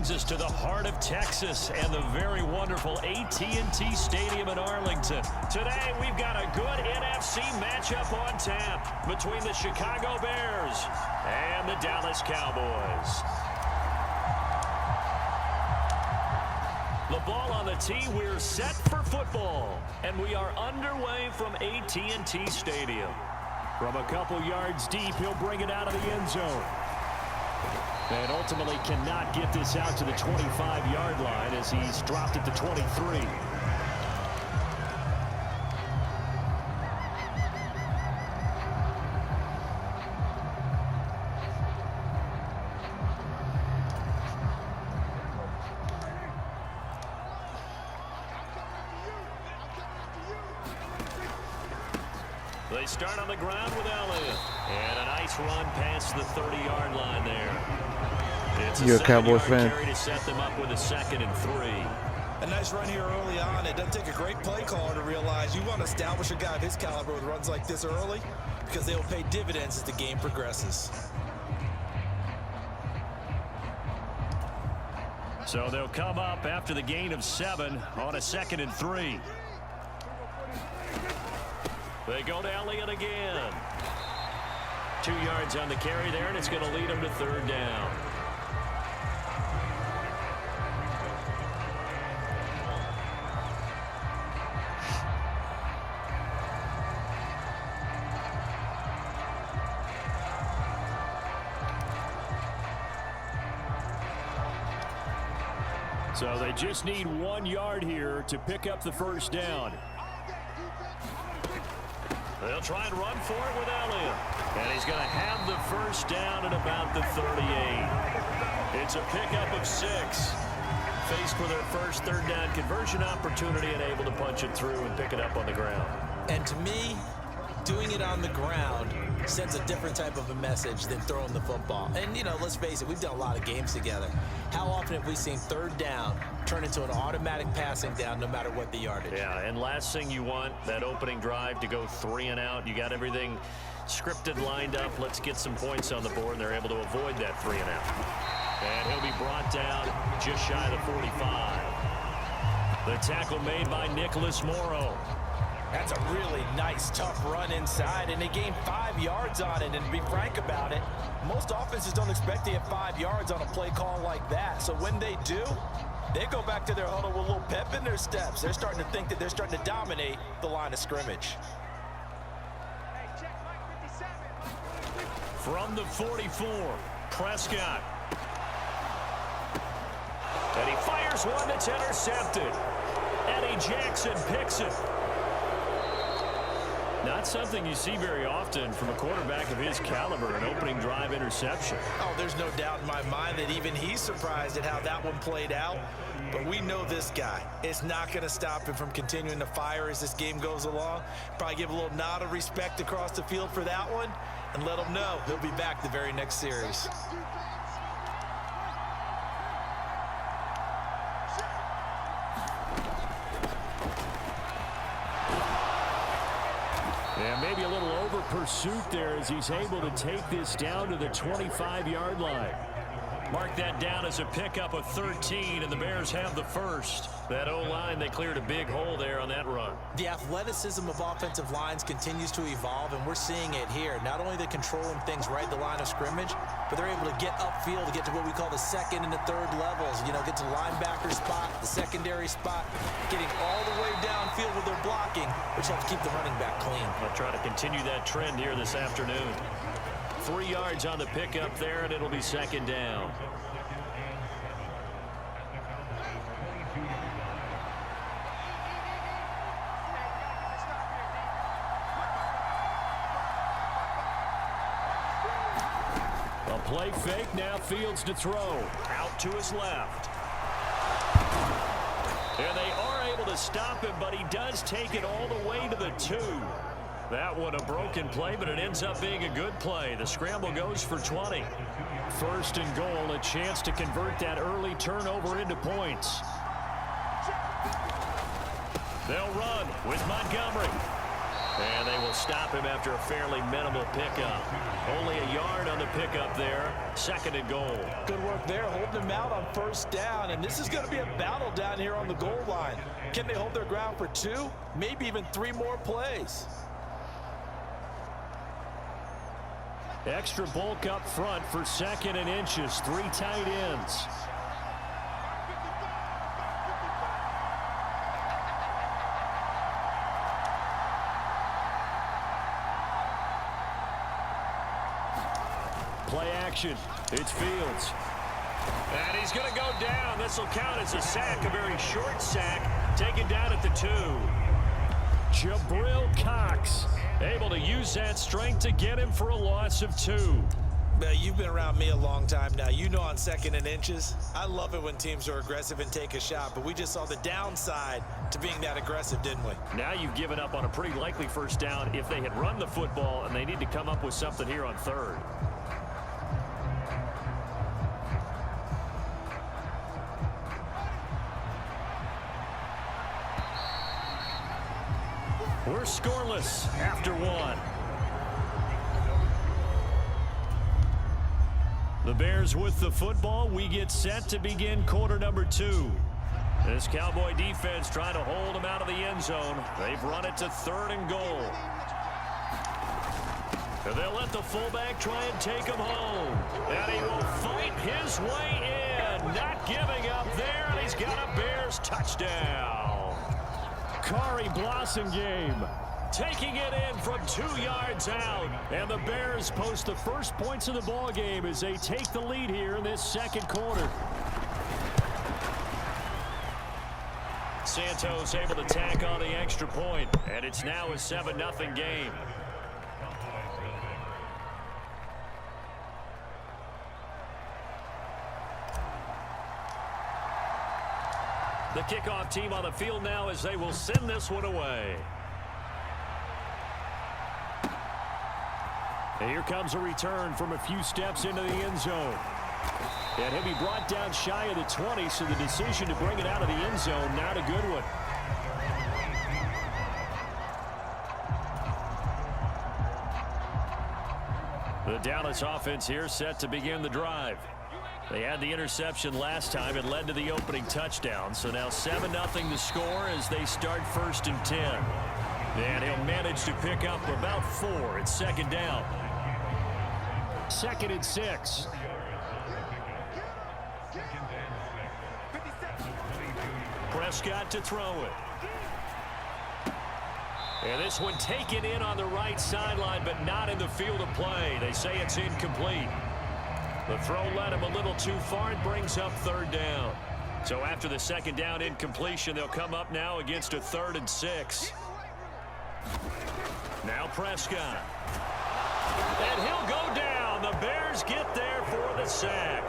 brings us to the heart of Texas and the very wonderful AT&T Stadium in Arlington. Today, we've got a good NFC matchup on tap between the Chicago Bears and the Dallas Cowboys. The ball on the tee, we're set for football, and we are underway from AT&T Stadium. From a couple yards deep, he'll bring it out of the end zone. And ultimately cannot get this out to the 25-yard line as he's dropped at the 23. They start on the ground with Elliott. And a nice run past the 30-yard line there. It's You're a Cowboys fan. Carry to set them up with a 2nd and 3. A nice run here early on. It doesn't take a great play caller to realize you want to establish a guy of his caliber with runs like this early because they will pay dividends as the game progresses. So they'll come up after the gain of 7 on a 2nd and 3. They go to Elliott again. 2 yards on the carry there, and it's going to lead them to 3rd down. So they just need 1 yard here to pick up the 1st down. They'll try and run for it with Elliott. And he's going to have the 1st down at about the 38. It's a pickup of 6. Faced with their first 3rd down conversion opportunity and able to punch it through and pick it up on the ground. And to me, doing it on the ground sends a different type of a message than throwing the football. And, you know, let's face it, we've done a lot of games together. How often have we seen 3rd down turn into an automatic passing down no matter what the yardage? Yeah, and last thing you want, that opening drive to go 3 and out. You got everything scripted, lined up. Let's get some points on the board, and they're able to avoid that 3 and out. And he'll be brought down just shy of the 45. The tackle made by Nicholas Morrow. That's a really nice, tough run inside, and they gained 5 yards on it. And to be frank about it, most offenses don't expect to get 5 yards on a play call like that. So when they do, they go back to their huddle with a little pep in their steps. They're starting to think that they're starting to dominate the line of scrimmage. From the 44, Prescott. And he fires one that's intercepted. Eddie Jackson picks it. Not something you see very often from a quarterback of his caliber, an opening drive interception. Oh, there's no doubt in my mind that even he's surprised at how that one played out. But we know this guy. It's not going to stop him from continuing to fire as this game goes along. Probably give a little nod of respect across the field for that one and let him know he'll be back the very next series. Yeah, maybe a little over pursuit there as he's able to take this down to the 25-yard line. Mark that down as a pickup of 13, and the Bears have the 1st. That O-line, they cleared a big hole there on that run. The athleticism of offensive lines continues to evolve, and we're seeing it here. Not only they're controlling things right at the line of scrimmage, but they're able to get upfield to get to what we call the 2nd and the 3rd levels. You know, get to the linebacker spot, the secondary spot, getting all the way downfield with their blocking, which helps keep the running back clean. They'll try to continue that trend here this afternoon. 3 yards on the pickup there, and it'll be 2nd down. A play fake, now Fields to throw. Out to his left. And they are able to stop him, but he does take it all the way to the 2. That one a broken play, but it ends up being a good play. The scramble goes for 20. 1st and goal, a chance to convert that early turnover into points. They'll run with Montgomery. And they will stop him after a fairly minimal pickup. Only a yard on the pickup there. 2nd and goal. Good work there, holding him out on 1st down. And this is going to be a battle down here on the goal line. Can they hold their ground for 2, maybe even 3 more plays? Extra bulk up front for 2nd and inches. 3 tight ends. Play action. It's Fields. And he's going to go down. This will count as a sack, a very short sack, taken down at the 2. Jabril Cox able to use that strength to get him for a loss of 2. Now, you've been around me a long time now. You know on 2nd and inches, I love it when teams are aggressive and take a shot, but we just saw the downside to being that aggressive, didn't we? Now you've given up on a pretty likely 1st down if they had run the football, and they need to come up with something here on 3rd. We're scoreless after 1. The Bears with the football. We get set to begin quarter number 2. This Cowboy defense trying to hold them out of the end zone. They've run it to 3rd and goal. And they'll let the fullback try and take him home. And he will fight his way in. Not giving up there, and he's got a Bears touchdown. Kari Blossomgame taking it in from 2 yards out. And the Bears post the first points of the ball game as they take the lead here in this 2nd quarter. Santos able to tack on the extra point, and it's now a 7-0 game. The kickoff team on the field now as they will send this one away. And here comes a return from a few steps into the end zone. And he'll be brought down shy of the 20, so the decision to bring it out of the end zone, not a good one. The Dallas offense here set to begin the drive. They had the interception last time. It led to the opening touchdown. So now 7-0 the score as they start 1st and 10. And he'll manage to pick up about 4. It's 2nd down. 2nd and 6. Prescott to throw it. And this one taken in on the right sideline, but not in the field of play. They say it's incomplete. The throw led him a little too far. It brings up 3rd down. So after the 2nd down incompletion, they'll come up now against a 3rd and 6. Now Prescott. And he'll go down. The Bears get there for the sack.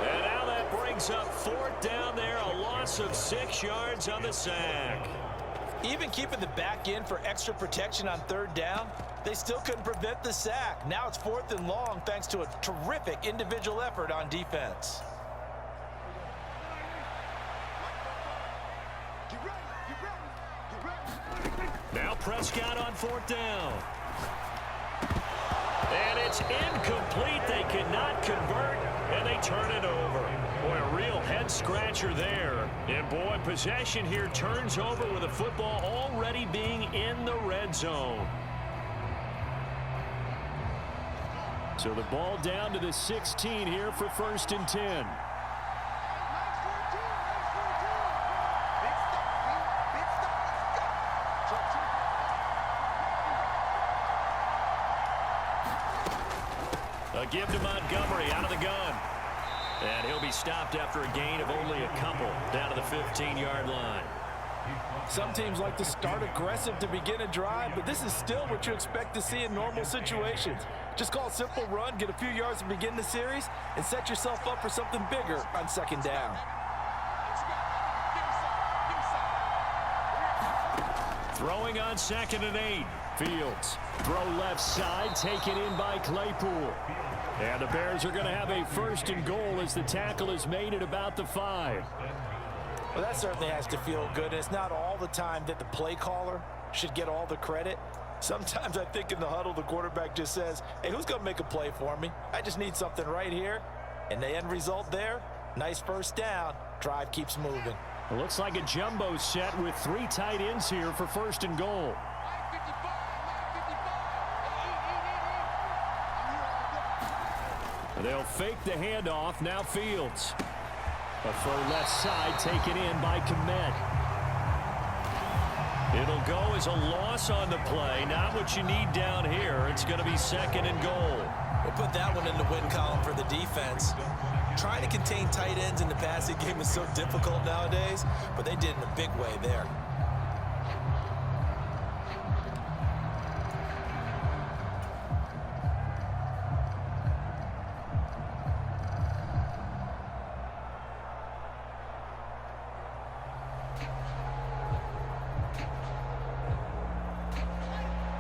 And now that brings up 4th down there. A loss of 6 yards on the sack. Even keeping the back in for extra protection on 3rd down, they still couldn't prevent the sack. Now it's 4th and long thanks to a terrific individual effort on defense. Now Prescott on 4th down. And it's incomplete. They cannot convert, and they turn it over. Boy, a real head-scratcher there. And, boy, possession here turns over with the football already being in the red zone. So the ball down to the 16 here for 1st and 10. A give to Montgomery out of the gun. And he'll be stopped after a gain of only a couple down to the 15-yard line. Some teams like to start aggressive to begin a drive, but this is still what you expect to see in normal situations. Just call a simple run, get a few yards to begin the series, and set yourself up for something bigger on 2nd down. Throwing on 2nd and 8. Fields. Throw left side, taken in by Claypool. And the Bears are going to have a 1st and goal as the tackle is made at about the 5. Well, that certainly has to feel good. It's not all the time that the play caller should get all the credit. Sometimes I think in the huddle, the quarterback just says, hey, who's going to make a play for me? I just need something right here. And the end result there, nice first down. Drive keeps moving. It looks like a jumbo set with 3 tight ends here for first and goal. They'll fake the handoff. Now Fields. A far left side taken in by Komet. It'll go as a loss on the play. Not what you need down here. It's going to be second and goal. We'll put that one in the win column for the defense. Trying to contain tight ends in the passing game is so difficult nowadays, but they did in a big way there.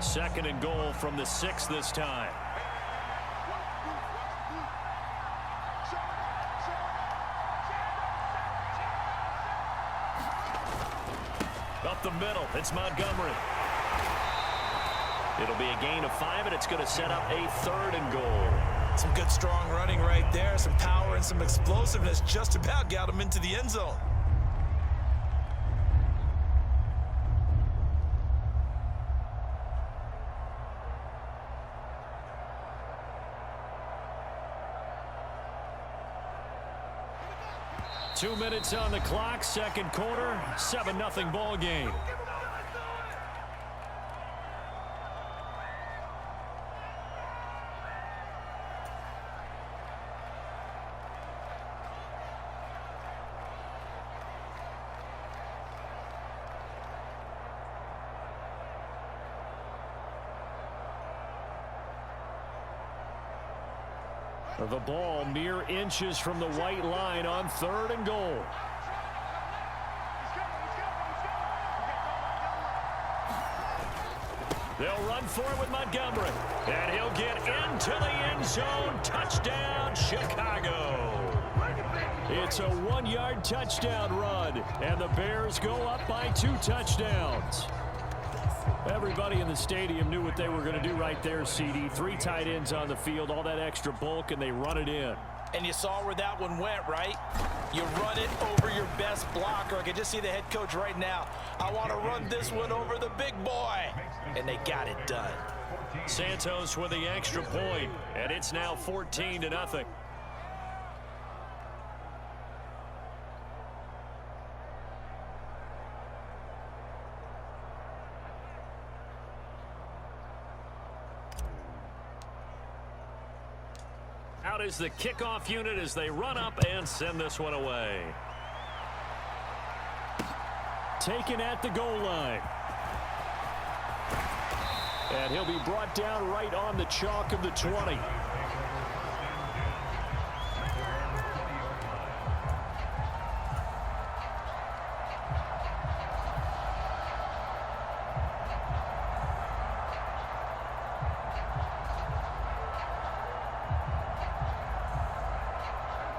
Second and goal from the 6 this time. Up the middle, it's Montgomery. It'll be a gain of 5, and it's going to set up a 3rd and goal. Some good, strong running right there. Some power and some explosiveness just about got him into the end zone. Two minutes on the clock, second quarter, 7-0 ball game. The ball mere inches from the white line on 3rd and goal. They'll run for it with Montgomery. And he'll get into the end zone. Touchdown, Chicago. It's a 1-yard touchdown run. And the Bears go up by 2 touchdowns. Everybody in the stadium knew what they were going to do right there, CD. 3 tight ends on the field, all that extra bulk, and they run it in. And you saw where that one went, right? You run it over your best blocker. I can just see the head coach right now. I want to run this one over the big boy. And they got it done. Santos with the extra point, and it's now 14-0. Out is the kickoff unit as they run up and send this one away. Taken at the goal line. And he'll be brought down right on the chalk of the 20.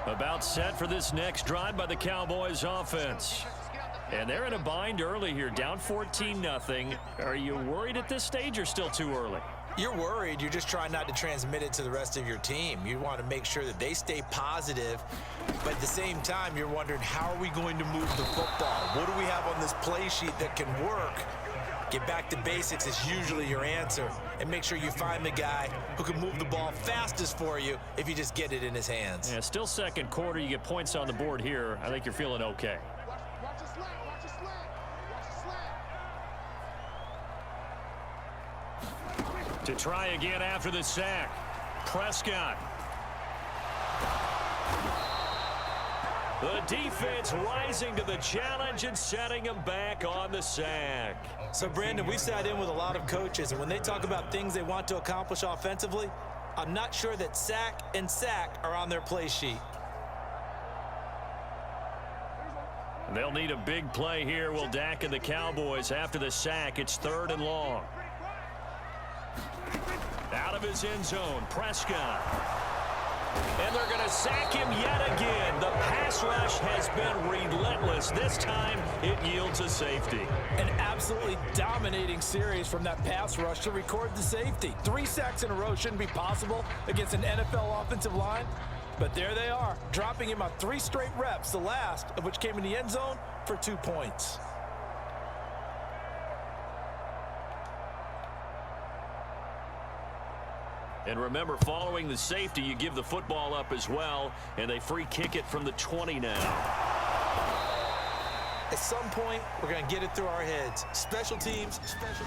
About set for this next drive by the Cowboys offense. And they're in a bind early here, down 14-0. Are you worried at this stage or still too early? You're worried. You're just trying not to transmit it to the rest of your team. You want to make sure that they stay positive. But at the same time, you're wondering, how are we going to move the football? What do we have on this play sheet that can work? Get back to basics is usually your answer. And make sure you find the guy who can move the ball fastest for you if you just get it in his hands. Yeah, still second quarter. You get points on the board here. I think you're feeling okay. Watch the slant. Watch the slant. Watch the slant. To try again after the sack. Prescott. The defense rising to the challenge and setting him back on the sack. So, Brandon, we sat in with a lot of coaches, and when they talk about things they want to accomplish offensively, I'm not sure that sack and sack are on their play sheet. They'll need a big play here. Will Dak and the Cowboys after the sack. It's 3rd and long. Out of his end zone, Prescott. And they're going to sack him yet again. The pass rush has been relentless. This time, it yields a safety. An absolutely dominating series from that pass rush to record the safety. 3 sacks in a row shouldn't be possible against an NFL offensive line. But there they are, dropping him on 3 straight reps, the last of which came in the end zone for 2 points. And remember, following the safety, you give the football up as well, and they free kick it from the 20 now. At some point, we're going to get it through our heads. Special teams, special...